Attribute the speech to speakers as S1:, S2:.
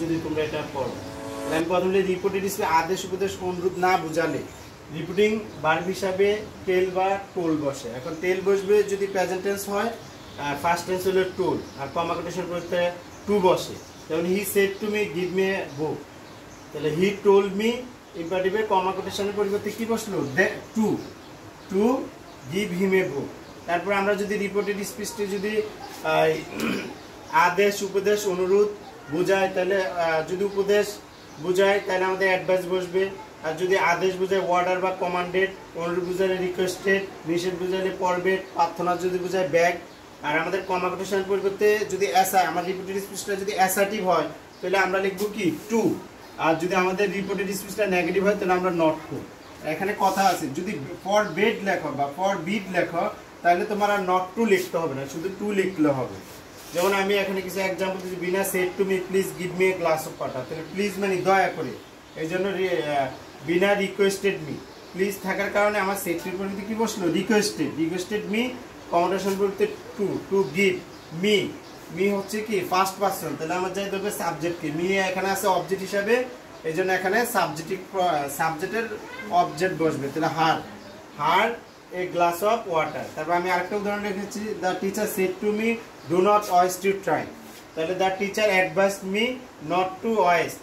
S1: যদি তোমরা এটা পড়ো। আমি প্রথমে রিপোর্টেড ডিসপ্লে আদেশ উপদেশ অনুরোধ না বুঝালে রিপোর্টিং ভার্ব হিসাবে টেল বা টোল বসে। এখন টেল বসবে যদি প্রেজেন্ট টেন্স হয়, আর ফার্স্ট টেন্স হলো টোল, আর কমা কোটেশন করতে টু বসে। যেমন he said to me give me a book, তাহলে হি টোল্ড মি ইম্পারেটিভে কমা কোটেশনের পরিবর্তে কি বসলো টু, টু গিভ হিম এ বুক। তারপর আমরা যদি রিপোর্টেড স্পিচটি যদি আদেশ উপদেশ অনুরোধ বোঝায়, তাহলে যদি উপদেশ বোঝায় তাহলে আমাদের অ্যাডভাইস বসবে, আর যদি আদেশ বোঝায় অর্ডার বা কমান্ডেড, অনুরোধ বোঝালে রিকোয়েস্টেড, নিষেধ বোঝালে পরবেট, প্রার্থনা যদি বোঝায় ব্যাগ। আর আমাদের কমা কোটেশনের পরিবর্তে যদি অ্যাসাই, আমার রিপোর্টেড স্পিচটা যদি অ্যাসার্টিভ হয় তাহলে আমরা লিখবো কি টু, আর যদি আমাদের রিপোর্টেড স্পিচটা নেগেটিভ হয় তাহলে আমরা নট টু। এখানে কথা আছে, যদি ফর বেড লেখো বা ফর বিড লেখো তাহলে তোমার আর নট টু লিখতে হবে না, শুধু টু লিখলে হবে। যেমন আমি এখানে কিছু এক্সাম্পল দিচ্ছি, Bina said to me please give me a glass of water, তাহলে প্লিজ মানে দয়া করে, এই জন্য বিনা রিকোয়েস্টেড মি, প্লিজ থাকার কারণে আমার সেডটির পরিবর্তে কি বসলো রিকোয়েস্টেড, রিকোয়েস্টেড মি কমোডেশন বলতে to, to give me, me হচ্ছে কি ফার্স্ট পারসন, তাহলে আমার যাই ধরবে সাবজেক্টকে, মি এখানে আছে অবজেক্ট হিসাবে, এই জন্য এখানে সাবজেক্টের অবজেক্ট বসবে, তাহলে her, her a glass of water. তারপর আমি আরেকটা উদাহরণ রেখেছি, the teacher said to me do not waste your time, তাহলে the teacher advised me not to West